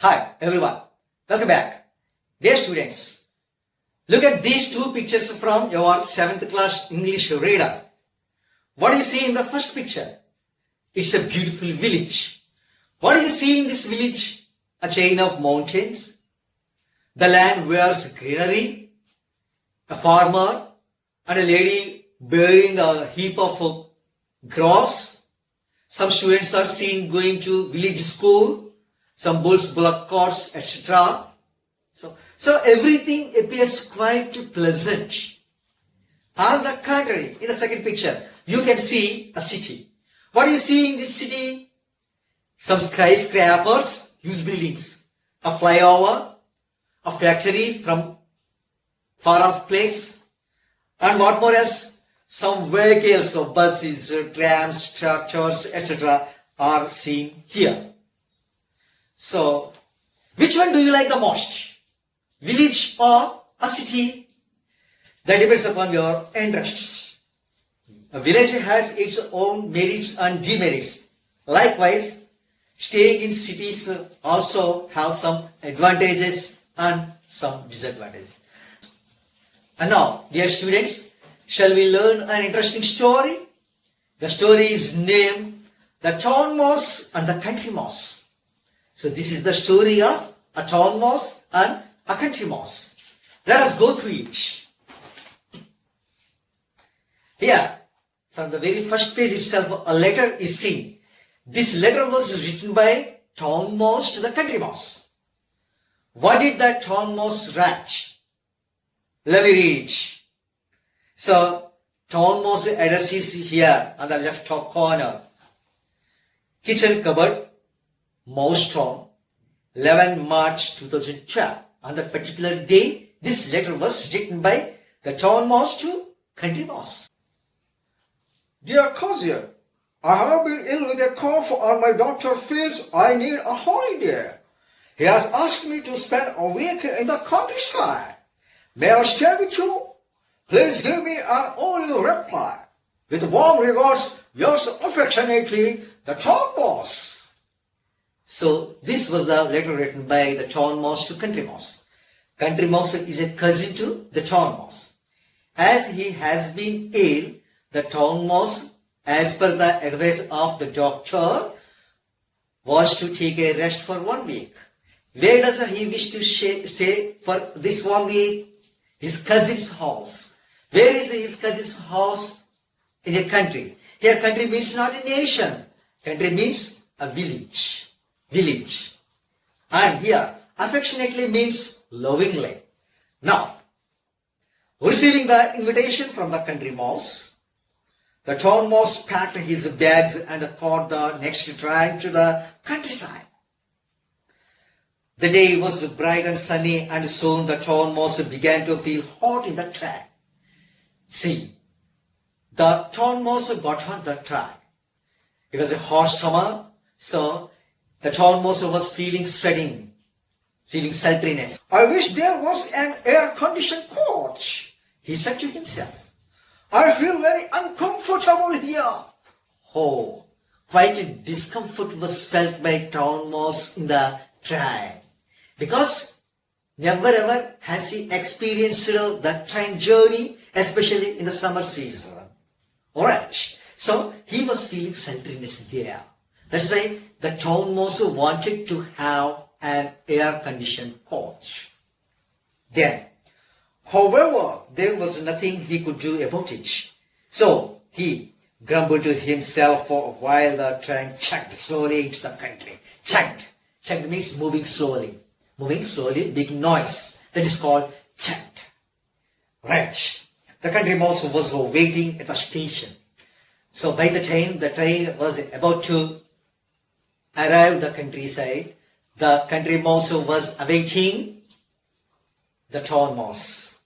Hi everyone, welcome back. Dear students, look at these two pictures from your 7th class English reader. What do you see in the first picture? It's a beautiful village. What do you see in this village? A chain of mountains. The land wears greenery. A farmer and a lady bearing a heap of grass. Some students are seen going to village school. Some bulls, bullock carts, etc. So everything appears quite pleasant. On the contrary, in the second picture, you can see a city. What do you see in this city? Some skyscrapers, huge buildings, a flyover, a factory from far off place, and what more else? Some vehicles of buses, trams, tractors, etc. are seen here. So, which one do you like the most? Village or a city? That depends upon your interests. A village has its own merits and demerits. Likewise, staying in cities also have some advantages and some disadvantages. And now, dear students, shall we learn an interesting story? The story is named The Town Mouse and the Country Mouse. So this is the story of a town mouse and a country mouse. Let us go through it. Here, from the very first page itself, a letter is seen. This letter was written by town mouse to the country mouse. What did that town mouse write? Let me read it. So, town mouse address is here on the left top corner. Kitchen cupboard, Mouse Town, 11 March 2012. On that particular day, this letter was written by the town mouse to country mouse. Dear cousin, I have been ill with a cough and my doctor feels I need a holiday. He has asked me to spend a week in the countryside. May I stay with you? Please give me an early reply. With warm regards, yours affectionately, the town mouse. So this was the letter written by the town mouse to country mouse. Country mouse is a cousin to the town mouse. As he has been ill, the town mouse, as per the advice of the doctor, wants to take a rest for 1 week. Where does he wish to stay for this 1 week? His cousin's house. Where is his cousin's house? In a country. Here country means not a nation. Country means a village. Village. And here affectionately means lovingly. Now, receiving the invitation from the country mouse, the town mouse packed his bags and caught the next train to the countryside. The day was bright and sunny, and soon the town mouse began to feel hot in the train. See, the town mouse got on the train. It was a hot summer, so the town mouse was feeling sweating, feeling sultriness. I wish there was an air-conditioned coach, He said to himself. I feel very uncomfortable here. Oh, quite a discomfort was felt by town mouse in the train, because never ever has he experienced the train journey, especially in the summer season. Alright, so he was feeling sultriness there. That's why the town mouse wanted to have an air-conditioned coach. Then, however, there was nothing he could do about it. So, he grumbled to himself while the train chugged slowly into the country. Chugged. Chugged means moving slowly. Moving slowly, making noise. That is called chugged. Right. The country mouse was waiting at the station. So, by the time the train was about to arrive the countryside, the country mouse was awaiting the town mouse.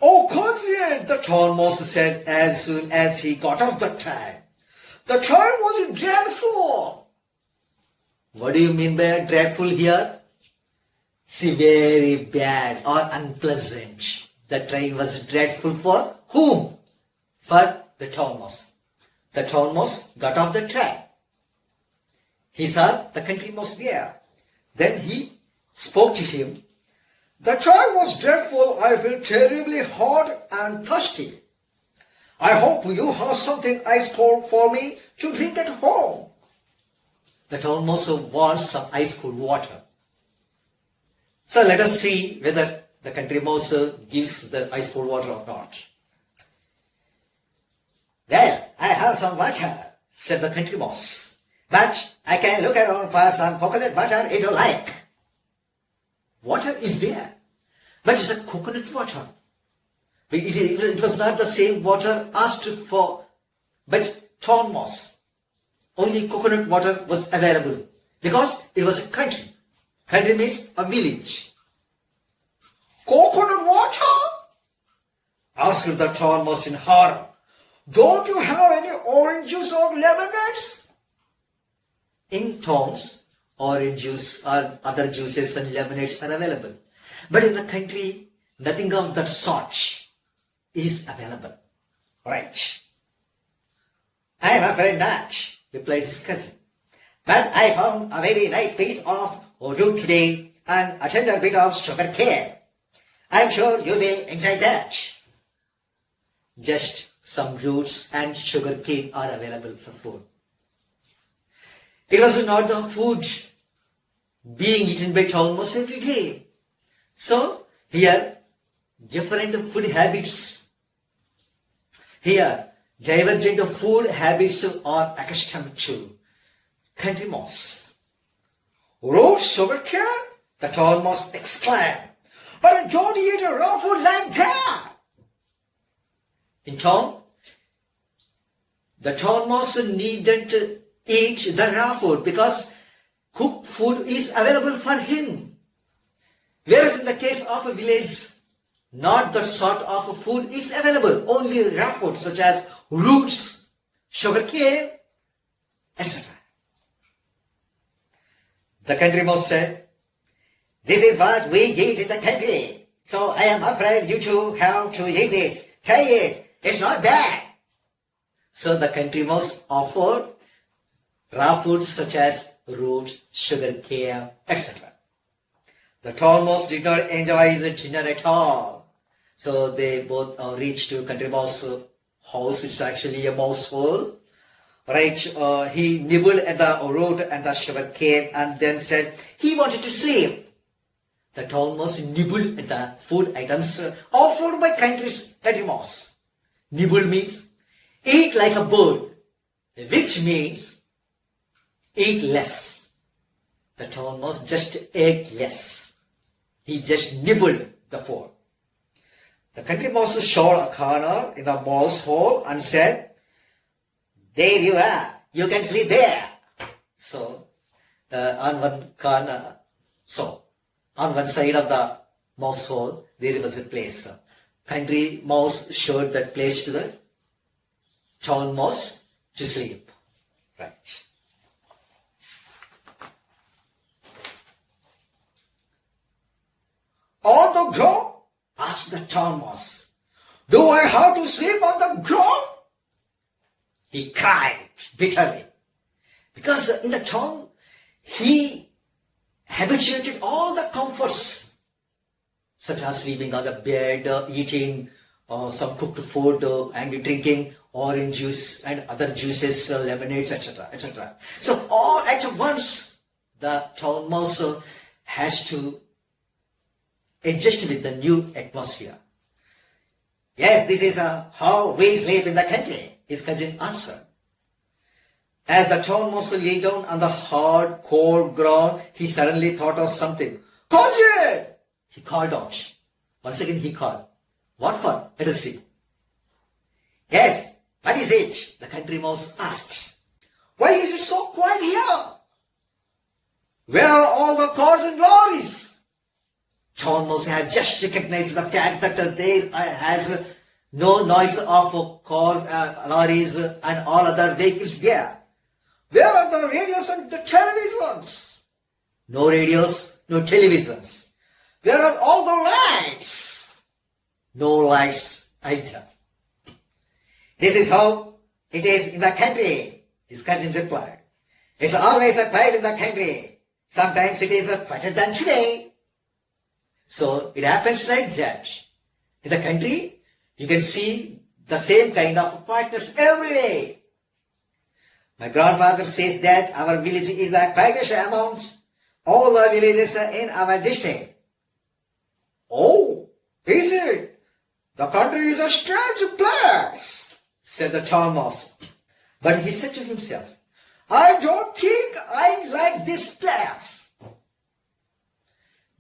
Oh, cousin, The town mouse said as soon as he got off the train. the train was dreadful. What do you mean by dreadful here? See, very bad or unpleasant. The train was dreadful for whom? For the town mouse. The town mouse got off the train. He saw the country mouse there. Then he spoke to him. The time was dreadful. I feel terribly hot and thirsty. I hope you have something ice cold for me to drink at home. The town mouse wants some ice cold water. So let us see whether the country mouse gives the ice cold water or not. Well, I have some water, said the country mouse. But I can look around for some coconut water if you like. Water is there, but it's a coconut water. It was not the same water asked for by town mouse. Only coconut water was available because it was a country. Country means a village. Coconut water? Asked the town mouse in horror. Don't you have any orange juice or lemonades? In towns, orange juice or other juices and lemonades are available. But in the country, nothing of that sort is available. Right. I am afraid not, replied his cousin. But I found a very nice piece of root today and a tender bit of sugar cane. I am sure you will enjoy that. Just some roots and sugar cane are available for food. It was not the food being eaten by almost every day. So here, different food habits. Here, divergent food habits are accustomed to country mouse. Root sugar cane? The town mouse exclaimed. But I don't eat raw food like that. In town, the town mouse needn't eat the raw food because cooked food is available for him. Whereas in the case of a village, not that sort of food is available. Only raw food such as roots, sugar cane, etc. The country mouse said, "This is what we eat in the country. So I am afraid you two have to eat this. Try it. It's not bad." So the country mouse offered raw foods such as roots, sugar cane, etc. The town mouse did not enjoy his dinner at all. So they both reached to country mouse house. It's actually a mouse hole. Right, he nibbled at the root and the sugar cane and then said he wanted to sleep. The town mouse nibbled at the food items offered by country mouse. Nibble means eat like a bird, which means eat less. The town mouse just ate less. He just nibbled the food. The country mouse showed a corner in the mouse hole and said, "There you are. You can sleep there." So, on one corner, on one side of the mouse hole, there was a place. Country mouse showed that place to the town mouse to sleep. Right. On the ground? Asked the town mouse. Do I have to sleep on the ground? He cried bitterly. Because in the town, he habituated all the comforts, such as sleeping on the bed, eating some cooked food, and drinking orange juice and other juices, lemonades, etc., etc. So all at once, the town mouse has to adjust with the new atmosphere. "Yes, this is how we sleep in the country," his cousin answered. As the town mouse lay down on the hard, cold ground, he suddenly thought of something. "Cousin!" He called out. Once again he called. "What for? Let us see." "Yes, what is it?" the country mouse asked. "Why is it so quiet here? Where are all the cars and lorries?" Town mouse had just recognized the fact that there has no noise of cars, lorries and all other vehicles there. "Where are the radios and the televisions?" No radios, no televisions. "Where are all the lights?" No lights either. "This is how it is in the country," his cousin replied. It's always a pride in the country. Sometimes it is better than today. So it happens like that. In the country, you can see the same kind of partners every day. My grandfather says that our village is the quietest among all the villages in our district. Oh, is it? The country is a strange place, said the town mouse. But he said to himself, I don't think I like this place.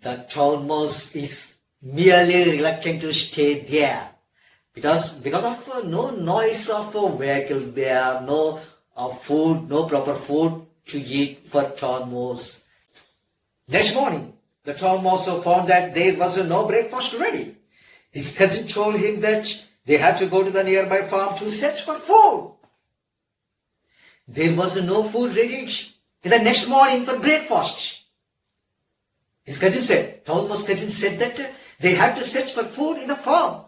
the town mouse is merely reluctant to stay there because of no noise of vehicles there, no food, no proper food to eat for town mouse. Next morning, the town mouse found that there was no breakfast ready. His cousin told him that they had to go to the nearby farm to search for food. There was no food ready in the next morning for breakfast. His cousin said, town mouse cousin said that they had to search for food in the farm.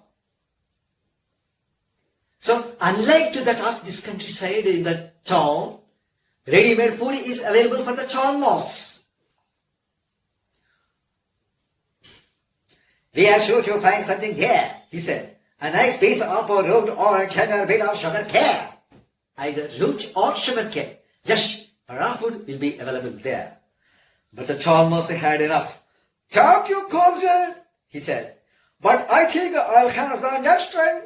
So, unlike to that of this countryside in the town, ready-made food is available for the town mouse. We are sure to find something there, he said. A nice piece of root or a tender bit of sugar cane. Either root or sugar cane. Just raw food will be available there. But the town mouse had enough. Thank you, cousin, he said. but I think I'll have the next time.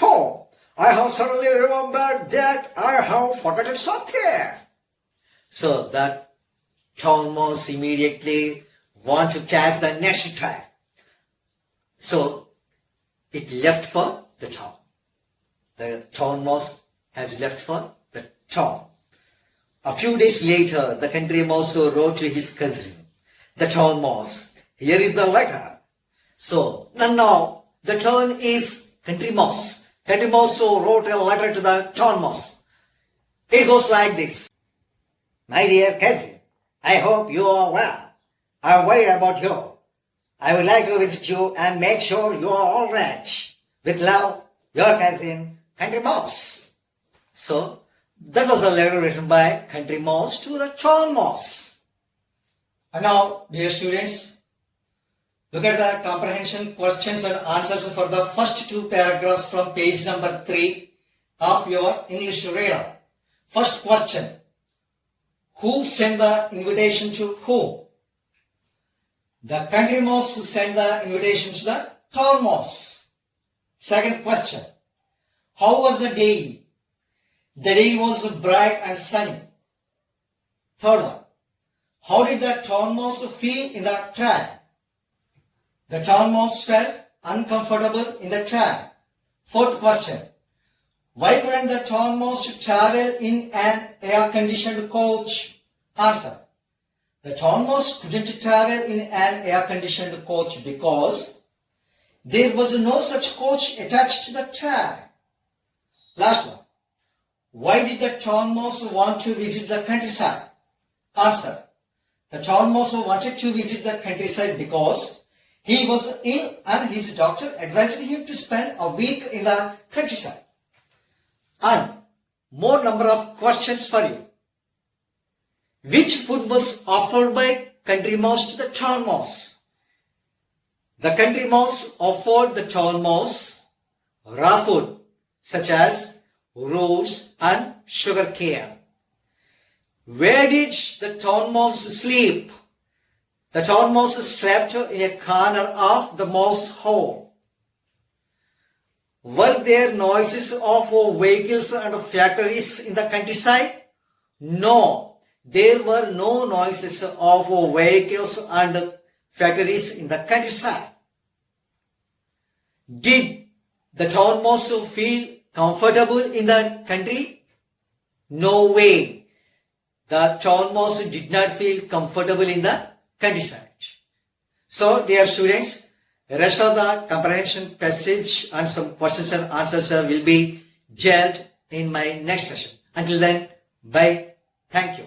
Oh, I have suddenly remembered that I have forgotten something. So that town mouse immediately want to catch the next time. So it left for the town. The town mouse has left for the town. A few days later, the country mouse wrote to his cousin, the town mouse, here is the letter. So now the turn is country mouse. Country mouse wrote a letter to the town mouse. It goes like this. My dear cousin, I hope you are well. I am worried about you. I would like to visit you and make sure you are all right. With love, your cousin, Country Mouse. So, that was a letter written by Country Mouse to the town mouse. And now, dear students, look at the comprehension questions and answers for the first two paragraphs from page number 3 of your English reader. First question. Who sent the invitation to whom? The country mouse sent the invitation to the town mouse. Second question. How was the day? The day was bright and sunny. Third one. How did the town mouse feel in the train? The town mouse felt uncomfortable in the train. Fourth question. Why couldn't the town mouse travel in an air-conditioned coach? Answer. The town mouse couldn't travel in an air-conditioned coach because there was no such coach attached to the train. Last one. Why did the town mouse want to visit the countryside? Answer. The town mouse wanted to visit the countryside because he was ill and his doctor advised him to spend a week in the countryside. And more number of questions for you. Which food was offered by country mouse to the town mouse? The country mouse offered the town mouse raw food such as roots and sugar cane. Where did the town mouse sleep? The town mouse slept in a corner of the mouse hole. Were there noises of vehicles and factories in the countryside? No. There were no noises of vehicles and factories in the countryside. Did the town mouse feel comfortable in the country? No way. The town mouse did not feel comfortable in the countryside. So, dear students, the rest of the comprehension passage and some questions and answers will be dealt in my next session. Until then, bye. Thank you.